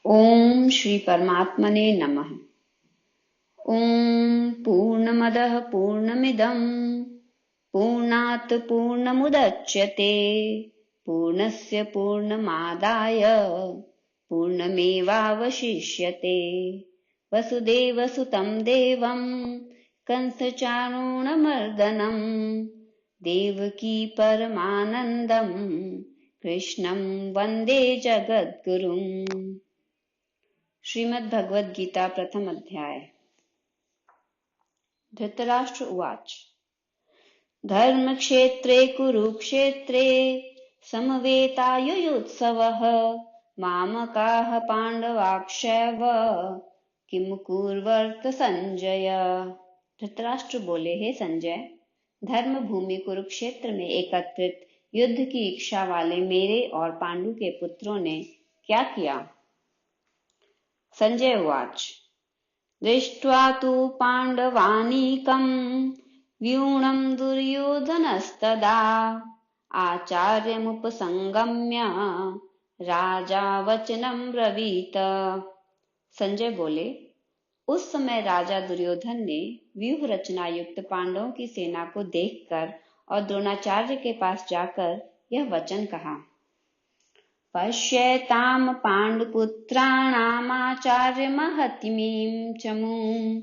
ओम श्री परमात्मने नमः। ओम पूर्णमदः पूर्णमिदं पूर्णात् पूर्णमुदच्यते पूर्णस्य पूर्णमादाय पूर्णमेवावशिष्यते। वसुदेवसुतं देवं कंसचाणूरमर्दनं देवकी परमानन्दं कृष्णं वन्दे जगद्गुरुम्। श्रीमद् भगवद गीता प्रथम अध्याय। धृतराष्ट्र उवाच। धर्मक्षेत्रे कुरुक्षेत्रे समवेतायुयुत्सवः मामकाः पांडवाक्षैव किम कुर्वर्त संजय। धृतराष्ट्र बोले, हे संजय, धर्म भूमि कुरुक्षेत्र में एकत्रित युद्ध की इच्छा वाले मेरे और पांडु के पुत्रों ने क्या किया। संजय उवाच। दृष्ट्वा तु पाण्डवानीकं व्यूढं दुर्योधनस्तदा आचार्यमुपसंगम्य राजा वचनं ब्रवीत। संजय बोले, उस समय राजा दुर्योधन ने व्यूह रचना युक्त पांडवों की सेना को देखकर और द्रोणाचार्य के पास जाकर यह वचन कहा। पश्येतां पाण्डुपुत्राणामाचार्यमहतिमीं चमूं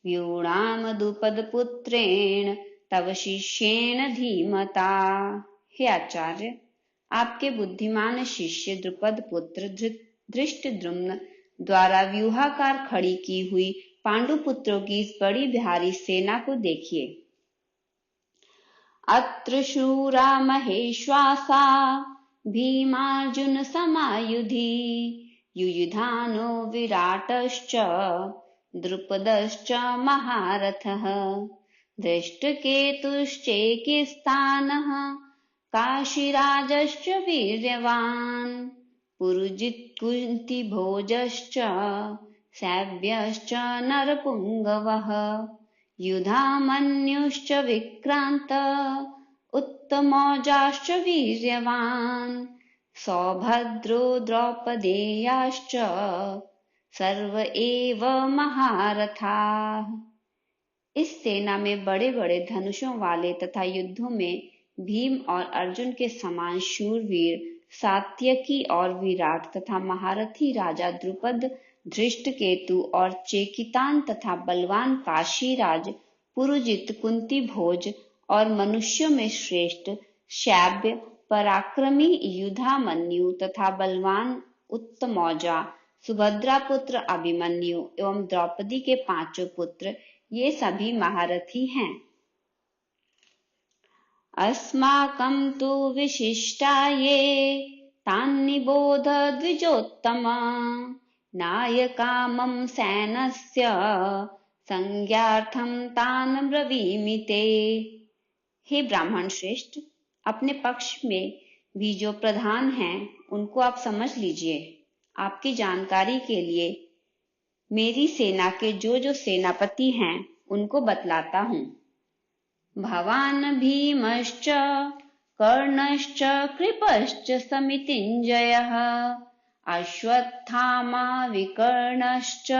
व्यूढां द्रुपदपुत्रेण तव शिष्येण धीमता। हे आचार्य, आपके बुद्धिमान शिष्य द्रुपद पुत्र धृष्टद्युम्न द्वारा व्यूहाकार खड़ी की हुई पांडुपुत्रों की इस बड़ी भारी सेना को देखिए। अत्र शूरा महेश्वासा भीमार्जुन समायुधि युयुधानो विराटश्च द्रुपदश्च महारथः धृष्टकेतुश्चेकिस्तानः काशीराजश्च वीर्यवान् पुरुजित्कुन्तिभोजश्च सैव्यश्च नरपुङ्गवः युधामन्युश्च विक्रान्त उत्तमौजाश्च वीर्यवान् सौभद्रो द्रौपदेयाश्च सर्व एव महारथाः। इस सेना में बड़े बड़े धनुषों वाले तथा युद्धों में भीम और अर्जुन के समान शूरवीर सात्यकी और विराट तथा महारथी राजा द्रुपद, धृष्टकेतु और चेकितान तथा बलवान काशीराज पुरुजित, कुंती भोज और मनुष्यों में श्रेष्ठ शैब्य, पराक्रमी युधामन्यु तथा बलवान उत्तमौजा, सुभद्रा पुत्र अभिमन्यु एवं द्रौपदी के पांचों पुत्र, ये सभी महारथी हैं। अस्माकं तु विशिष्टाये तान्निबोध द्विजोत्तमा नायकामं सैन्यस्य संज्ञार्थं तान् ब्रवीमि ते। हे ब्राह्मण श्रेष्ठ, अपने पक्ष में भी जो प्रधान हैं उनको आप समझ लीजिए। आपकी जानकारी के लिए मेरी सेना के जो सेनापति हैं उनको बतलाता हूँ। भवान् भीमश्च कर्णश्च कृपश्च समितिञ्जयः अश्वत्थामा विकर्णश्च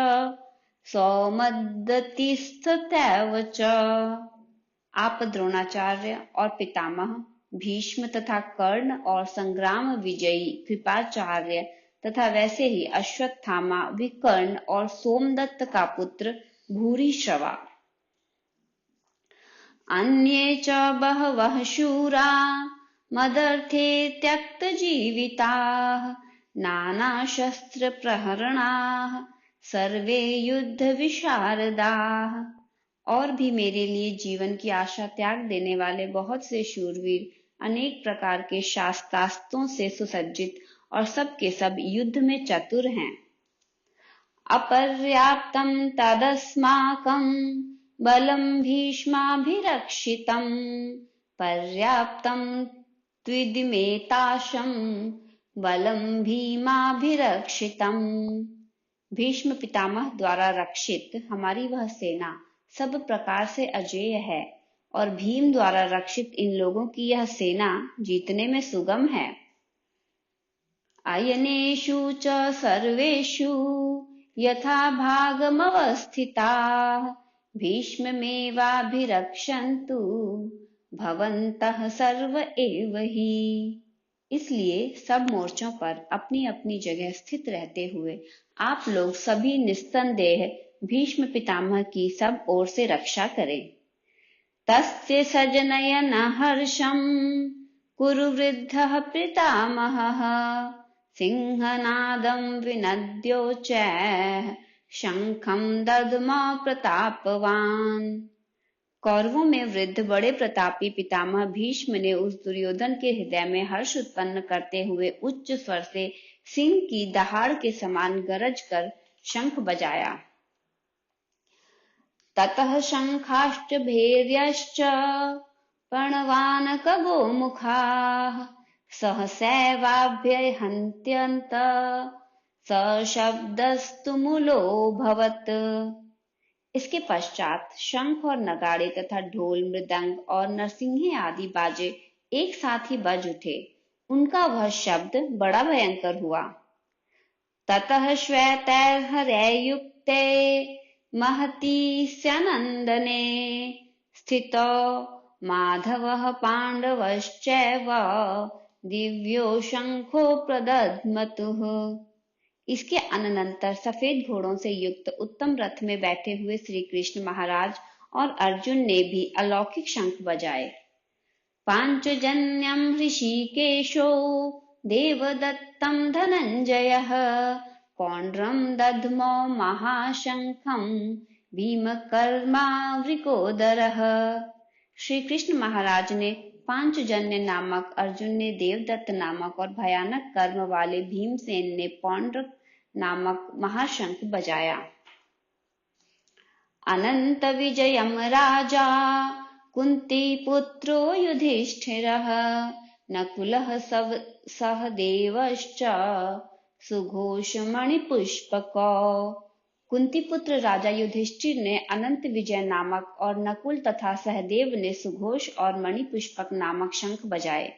सौमदत्तिस्तथैव च। आप द्रोणाचार्य और पितामह भीष्म तथा कर्ण और संग्राम विजयी कृपाचार्य तथा वैसे ही अश्वत्थामा, विकर्ण और सोमदत्त का पुत्र भूरिश्रवा। अन्ये च बहवः शूरा मदर्थे त्यक्तजीविताः नानाशस्त्रप्रहरणाः सर्वे युद्ध विशारदाः। और भी मेरे लिए जीवन की आशा त्याग देने वाले बहुत से शूरवीर अनेक प्रकार के शास्त्रास्त्रों से सुसज्जित और सब के सब युद्ध में चतुर हैं। अपर्याप्तं तदस्माकं बलं भीष्माभिरक्षितं पर्याप्तं त्विदमेताशं बलं भीमाभिरक्षितं। भीष्म पितामह द्वारा रक्षित हमारी वह सेना सब प्रकार से अजेय है और भीम द्वारा रक्षित इन लोगों की यह सेना जीतने में सुगम है। आयनेषु च सर्वेषु यथा भागमवस्थिताः भीष्ममेवाभिरक्षन्तु भवन्तः सर्व एव हि। इसलिए सब मोर्चों पर अपनी अपनी जगह स्थित रहते हुए आप लोग सभी निस्संदेह भीष्म पितामह की सब ओर से रक्षा करें। तस्य सजनयन हर्षं कुरु वृद्धः पितामहः सिंहनादं विनद्योच शंखं दद्म प्रतापवान। कौरवों में वृद्ध बड़े प्रतापी पितामह भीष्म ने उस दुर्योधन के हृदय में हर्ष उत्पन्न करते हुए उच्च स्वर से सिंह की दहाड़ के समान गरज कर शंख बजाया। ततः शंखाश्च भैर्यश्च प्रणवानक गोमुखाः सहसैवाभ्यहन्त्यन्त सशब्दस्तुमुलोऽभवत्। इसके पश्चात शंख और नगाड़े तथा ढोल मृदंग और नरसिंहे आदि बाजे एक साथ ही बज उठे। उनका वह शब्द बड़ा भयंकर हुआ। ततः श्वेतैर्हरैर्युक्ते महती स्यनंदने स्थितो माधवः पांडवश्चैव दिव्यो शंखो प्रदध्मतुः। इसके अनंतर सफेद घोड़ों से युक्त उत्तम रथ में बैठे हुए श्री कृष्ण महाराज और अर्जुन ने भी अलौकिक शंख बजाए। पांचजन्यम ऋषिकेशो देवदत्तम धनंजयः पौंड्रम दध्मो महाशंखम भीमकर्मावृकोदरः। श्री कृष्ण महाराज ने पांचजन्य नामक, अर्जुन ने देवदत्त नामक और भयानक कर्म वाले भीमसेन ने पौंड्रक नामक महाशंख बजाया। अनंत विजयम राजा कुंती पुत्रो युधिष्ठिरः नकुलः सहदेवश्च सुघोषमणिपुष्पको। कुंती पुत्र राजा युधिष्ठिर ने अनंत विजय नामक और नकुल तथा सहदेव ने सुघोष और मणिपुष्पक नामक शंख बजाए।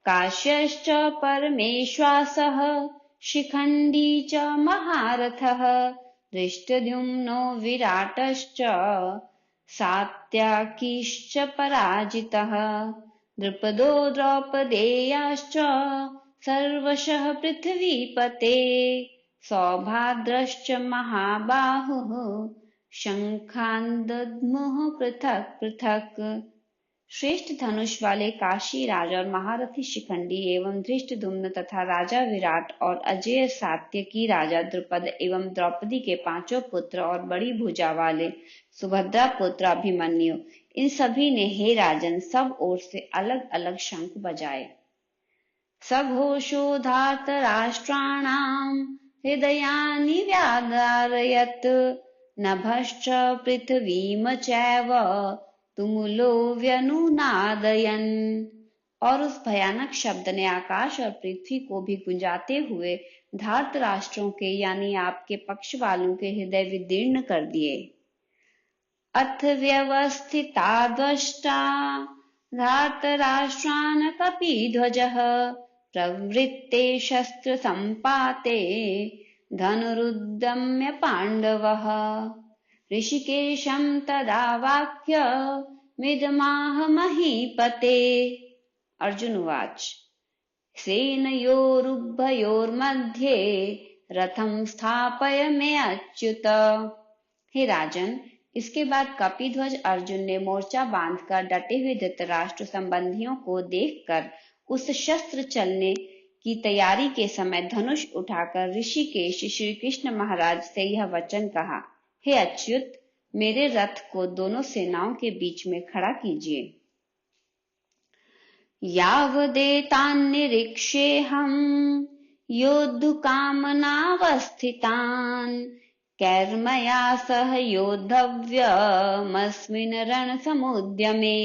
काश्यश्च परमेश्वासः शिखंडी च महारथः धृष्टद्युम्नो विराटश्च सात्याकीश्च पराजितः द्रुपदो द्रौपदेयाश्च सर्वशः पृथ्वीपते सौभाद्रश्च महाबाहुः शंखान् दद्मुः पृथक पृथक। श्रेष्ठ धनुष वाले काशी राजा और महारथी शिखंडी एवं धृष्टद्युम्न तथा राजा विराट और अजेय सात्यकी राजा द्रुपद एवं द्रौपदी के पांचों पुत्र और बड़ी भुजा वाले सुभद्रा पुत्र अभिमन्यु, इन सभी ने हे राजन सब ओर से अलग अलग शंख बजाए। सघोषो धार्तराष्ट्राणां हृदयानि व्यादारयत् नभश्च पृथ्वीम चैव तुमुलो व्यनुनादयन्। और उस भयानक शब्द ने आकाश और पृथ्वी को भी गुंजाते हुए धार्त राष्ट्रों के यानी आपके पक्ष वालों के हृदय विदीर्ण कर दिए। अथ व्यवस्थिता द्वष्टा धार्त राष्ट्रान् कपिध्वजः प्रवृत्ते शस्त्र संपाते धनुरुद्यम्य पांडवः ऋषिकेशं तदा वाक्य मिदमाह महीपते। अर्जुन उवाच सेनयोरुभयोर्मध्ये रथं स्थापय मे अच्युत। हे राजन, इसके बाद कपिध्वज अर्जुन ने मोर्चा बांधकर डटे हुए धृतराष्ट्र संबंधियों को देखकर उस शस्त्र चलने की तैयारी के समय धनुष उठाकर ऋषिकेश श्री कृष्ण महाराज से यह वचन कहा, हे अच्युत, मेरे रथ को दोनों सेनाओं के बीच में खड़ा कीजिए। यावदेतान्निरीक्षेऽहं योद्धुकामनावस्थितान् कैर्मया सह योद्धव्यमस्मिन् रणसमुद्यमे।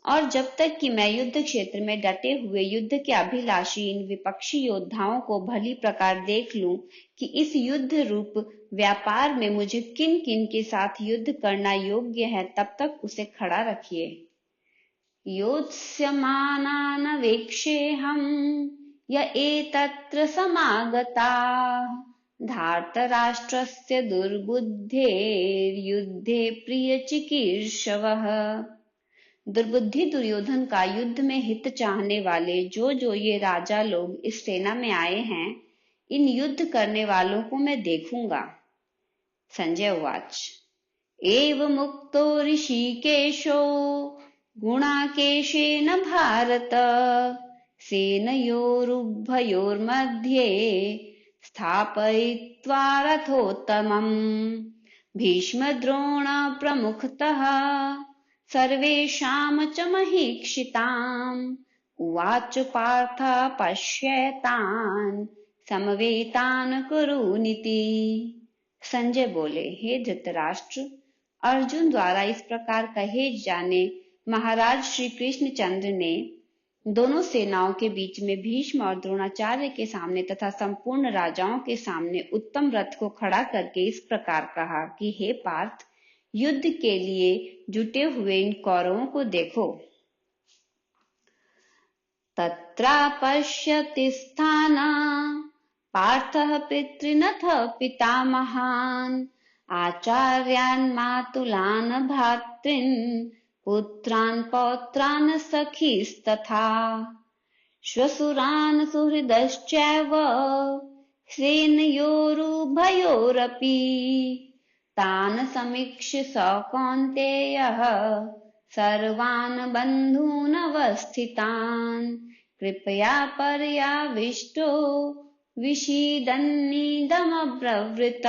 और जब तक कि मैं युद्ध क्षेत्र में डटे हुए युद्ध के अभिलाषी इन विपक्षी योद्धाओं को भली प्रकार देख लूं कि इस युद्ध रूप व्यापार में मुझे किन किन के साथ युद्ध करना योग्य है, तब तक उसे खड़ा रखिए। योत्स्यमानान् वेक्षेऽहं य एतत्र समागताः धार्तराष्ट्रस्य दुर्बुद्धेर्युद्धे प्रियचिकीर्षवः। दुर्बुद्धि दुर्योधन का युद्ध में हित चाहने वाले जो ये राजा लोग इस सेना में आए हैं, इन युद्ध करने वालों को मैं देखूंगा। संजय उवाच एवमुक्तो ऋषिकेशो गुणाकेशेन भारत सेनयोरुभयोर्मध्ये स्थापयित्वा रथोत्तमम् भीष्मद्रोण प्रमुखतः सर्वेषां च महीक्षिताम् उवाच पार्थ पश्येतान् समवेतान् कुरुनिति। संजय बोले, हे धृतराष्ट्र, अर्जुन द्वारा इस प्रकार कहे जाने महाराज श्री कृष्णचंद्र ने दोनों सेनाओं के बीच में भीष्म और द्रोणाचार्य के सामने तथा संपूर्ण राजाओं के सामने उत्तम रथ को खड़ा करके इस प्रकार कहा कि हे पार्थ, युद्ध के लिए जुटे हुए इन कौरवों को देखो। तत्रापश्यति स्थाना पार्थः पितृनथ पितामहान् आचार्यान् मातुलान् भ्रातॄन् पुत्रान् पौत्रान् सखीस्तथा श्वशुरान् सुहृदश्चैव सेनयोरुभयोरपि तान् समीक्ष्य स कौन्तेयः सर्वान् बन्धून् अवस्थितान् कृपया पर्याविष्टो विषीदन्निदमब्रवीत।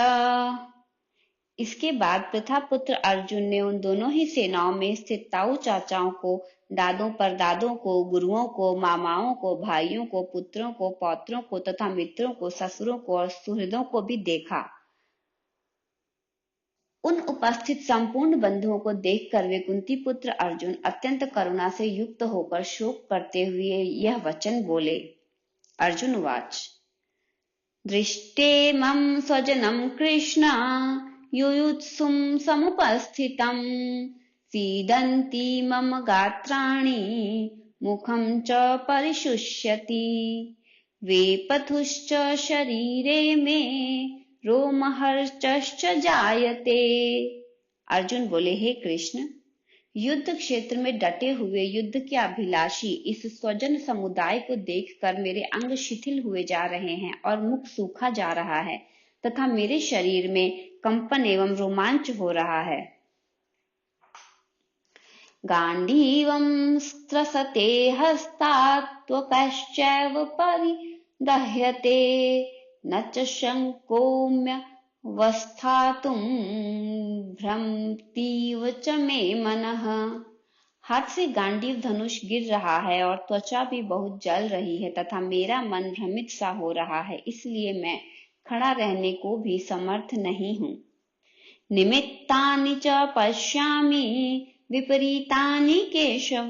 इसके बाद प्रथापुत्र अर्जुन ने उन दोनों ही सेनाओं में स्थित ताऊ चाचाओं को, दादों परदादों को, गुरुओं को, मामाओं को, भाइयों को, पुत्रों को, पौत्रों को तथा मित्रों को, ससुरों को और सुहृदों को भी देखा। उन उपस्थित संपूर्ण बंधुओं को देखकर वे कुंती पुत्र अर्जुन अत्यंत करुणा से युक्त होकर शोक करते हुए यह वचन बोले। अर्जुन उवाच दृष्टेमं स्वजनं कृष्ण युयुत्सुं समुपस्थितं सीदन्ति मम गात्राणि मुखं च परिशुष्यति वेपथुश्च शरीरे मे रोमहर्षश्च जायते। अर्जुन बोले, हे कृष्ण, युद्ध क्षेत्र में डटे हुए युद्ध के अभिलाषी इस स्वजन समुदाय को देखकर मेरे अंग शिथिल हुए जा रहे हैं और मुख सूखा जा रहा है तथा मेरे शरीर में कंपन एवं रोमांच हो रहा है। गांडीवं स्त्रसते हस्तात् त्वकश्चैव परिदह्यते न च शङ्कोम्य वस्थातुं भ्रमतीव च मे मनः। हाथ से गांडीव धनुष गिर रहा है और त्वचा भी बहुत जल रही है तथा मेरा मन भ्रमित सा हो रहा है, इसलिए मैं खड़ा रहने को भी समर्थ नहीं हूँ। निमित्तानि च पश्यामि विपरीतानि केशव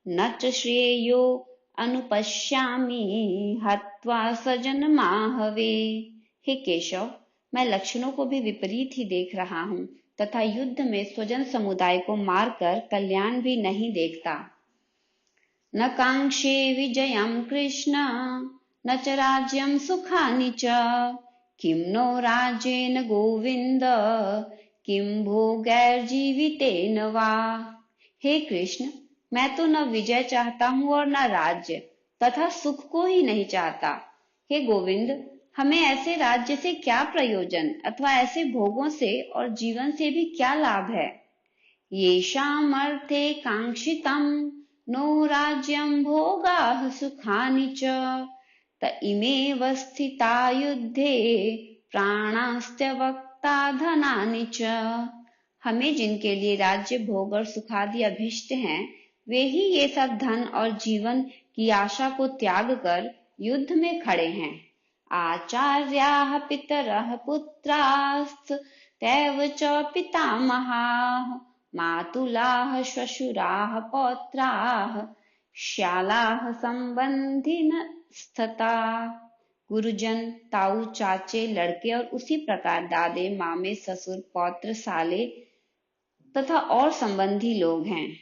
न च श्रेयो अनुपश्यामि हत्वा सजनमाहवे। हे केशव, मैं लक्षणों को भी विपरीत ही देख रहा हूँ तथा युद्ध में स्वजन समुदाय को मारकर कल्याण भी नहीं देखता। न कांक्षे विजयं कृष्ण न च राज्यं सुखानि च किं नो राज्येन गोविंद किं भोगैर्जीवितेन वा। हे कृष्ण, मैं तो न विजय चाहता हूँ और न राज्य तथा सुख को ही नहीं चाहता। हे गोविंद, हमें ऐसे राज्य से क्या प्रयोजन अथवा ऐसे भोगों से और जीवन से भी क्या लाभ है। येषाम् अर्थे कांक्षितं नो राज्यं भोगाः सुखानि च त इमेव स्थिता युद्धे प्राणास्त्यक्ता धनानि च। हमें जिनके लिए राज्य भोग और सुखादि अभिष्ट हैं, वे ही ये सब धन और जीवन की आशा को त्याग कर युद्ध में खड़े हैं। आचार्याः पितरः पुत्रास्त तैव च पितामहाः मातुलाः श्वशुराः पौत्राः श्यालाः संबंधिनस्तथा। गुरुजन, ताऊ, चाचे, लड़के और उसी प्रकार दादे, मामे, ससुर, पौत्र, साले तथा और संबंधी लोग हैं।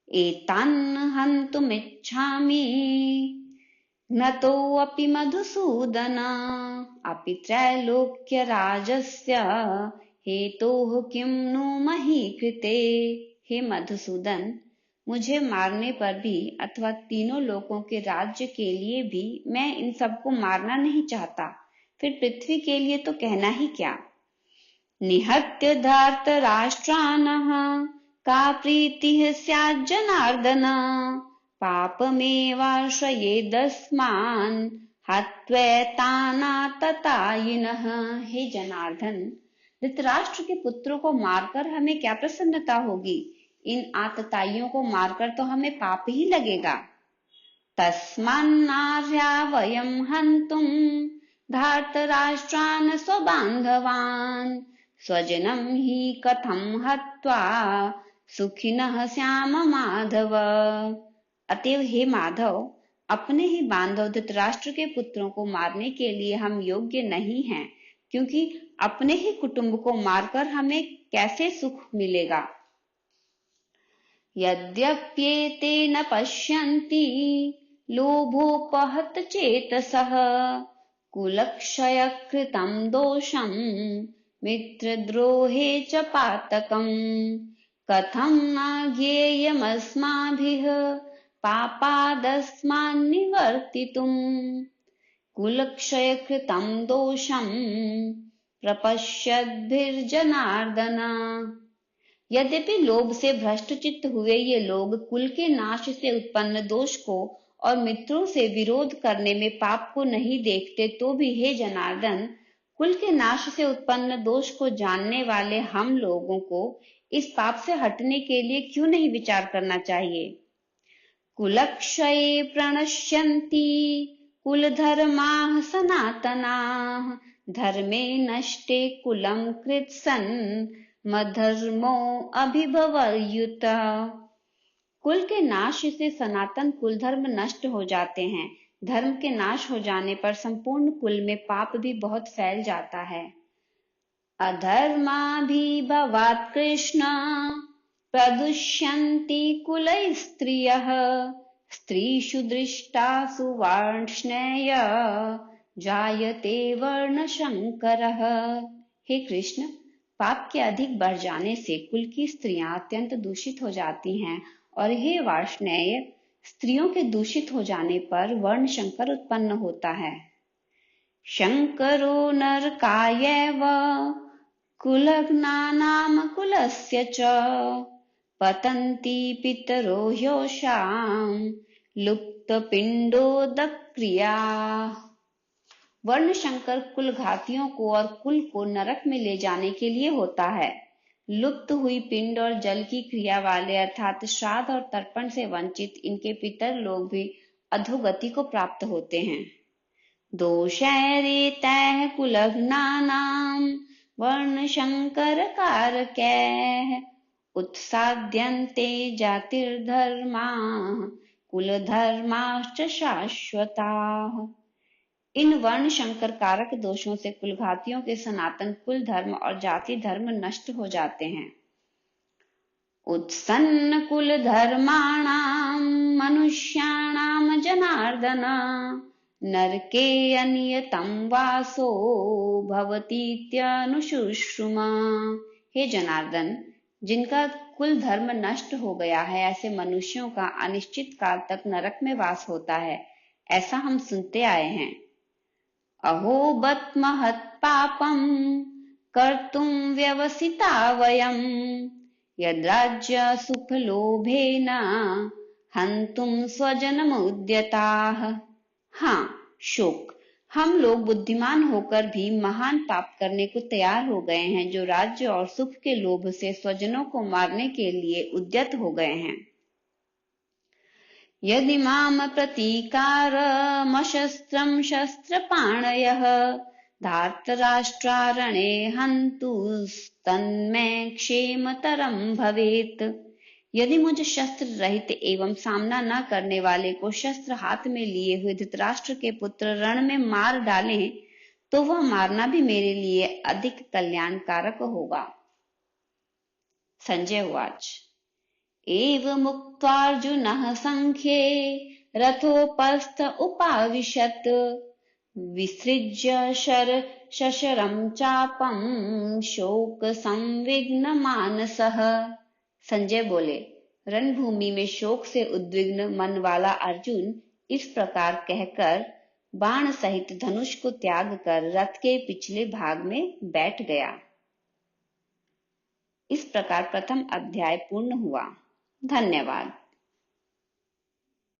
एतान् हन्तुमिच्छामि घ्नतोऽपि मधुसूदन अपि त्रैलोक्यराजस्य हेतोः किं नु मही कृते। हे मधुसूदन, मुझे मारने पर भी अथवा तीनों लोकों के राज्य के लिए भी मैं इन सबको मारना नहीं चाहता, फिर पृथ्वी के लिए तो कहना ही क्या। निहत्य धार्तराष्ट्रानः का प्रीतिः स्यात् जनार्दन पापमेवाश्रयेदस्मान् हत्वैतानाततायिनः। हे जनार्दन, धृतराष्ट्र के पुत्रों को मारकर हमें क्या प्रसन्नता होगी, इन आतताइयों को मारकर तो हमें पाप ही लगेगा। तस्मान्नार्या वयं हन्तुं धार्तराष्ट्रान् स्वबान्धवान् स्वजनं हि कथं हत्वा सुखिनः स्याम माधव। अतएव हे माधव, अपने ही बांधव धृतराष्ट्र के पुत्रों को मारने के लिए हम योग्य नहीं हैं, क्योंकि अपने ही कुटुंब को मारकर हमें कैसे सुख मिलेगा। यद्यप्येते न पश्यन्ति लोभोपहत चेतसः कुलक्षयकृतं दोषं मित्रद्रोहे च पातकम् कथं न ज्ञेयमस्माभिः पापादस्मान्निवर्तितुम् कुलक्षयकृतं दोषं प्रपश्यद्भिर्जनार्दन। यद्यपि लोभ से भ्रष्टचित्त हुए ये लोग कुल के नाश से उत्पन्न दोष को और मित्रों से विरोध करने में पाप को नहीं देखते, तो भी हे जनार्दन, कुल के नाश से उत्पन्न दोष को जानने वाले हम लोगों को इस पाप से हटने के लिए क्यों नहीं विचार करना चाहिए। कुलक्षये प्रणश्यन्ति कुलधर्माः सनातनाः धर्मे नष्टे कुलं कृत्सन् मधर्मो अभिभवयुत। कुल के नाश से सनातन कुल धर्म नष्ट हो जाते हैं। धर्म के नाश हो जाने पर संपूर्ण कुल में पाप भी बहुत फैल जाता है। अधर्माभिभवात् कृष्ण प्रदुष्यन्ति कुलस्त्रियः स्त्रीषु दृष्टासु वार्ष्णेय जायते वर्णशंकरः। हे कृष्ण, पाप के अधिक बढ़ जाने से कुल की स्त्रियां अत्यंत दूषित हो जाती हैं, और हे वार्ष्णेय, स्त्रियों के दूषित हो जाने पर वर्ण शंकर उत्पन्न होता है। शंकरो नरकायैव कुलघ्नानां कुलस्य च पतन्ति पितरो ह्योषां लुप्तपिंडोदक्रिया। वर्ण शंकर कुल घातियों को और कुल को नरक में ले जाने के लिए होता है। लुप्त हुई पिंड और जल की क्रिया वाले अर्थात श्राद्ध और तर्पण से वंचित इनके पितर लोग भी अधोगति को प्राप्त होते हैं। दोषैरेतैः कुलघ्नानां वर्ण शंकर कारकैः उत्साद्यन्ते जातिर्धर्माः कुलधर्माश्च शाश्वताः। इन वर्ण शंकर कारक दोषों से कुलघातियों के सनातन कुल धर्म और जाति धर्म नष्ट हो जाते हैं। उत्सन्न कुल धर्माणां मनुष्याणां जनार्दन नरके अनियतं वासो भवतीत्यनुशुश्रुमा। हे जनार्दन, जिनका कुल धर्म नष्ट हो गया है, ऐसे मनुष्यों का अनिश्चित काल तक नरक में वास होता है, ऐसा हम सुनते आए हैं। अहो बत महत् पापं कर्तुं व्यवसिता वयं यद्राज्य सुख लोभेन हन्तुं स्वजनमुद्यताः। हाँ, शोक, हम लोग बुद्धिमान होकर भी महान पाप करने को तैयार हो गए हैं, जो राज्य और सुख के लोभ से स्वजनों को मारने के लिए उद्यत हो गए हैं। यदि माम प्रतीकारमशस्त्रं शस्त्रपाणयः धार्तराष्ट्रारणे हन्तुस्तन्मे क्षेमतरं भवेत्। यदि मुझे शस्त्र रहित एवं सामना न करने वाले को शस्त्र हाथ में लिए हुए धृतराष्ट्र के पुत्र रण में मार डालें, तो वह मारना भी मेरे लिए अधिक कल्याणकारक होगा। संजय उवाच। एवमुक्त्वार्जुनः संख्ये रथोपस्थ उपाविशत विसृज्य शशरं चापं शोक संविघ्न मानसः। संजय बोले, रणभूमि में शोक से उद्विग्न मन वाला अर्जुन इस प्रकार कहकर बाण सहित धनुष को त्याग कर रथ के पिछले भाग में बैठ गया। इस प्रकार प्रथम अध्याय पूर्ण हुआ। धन्यवाद।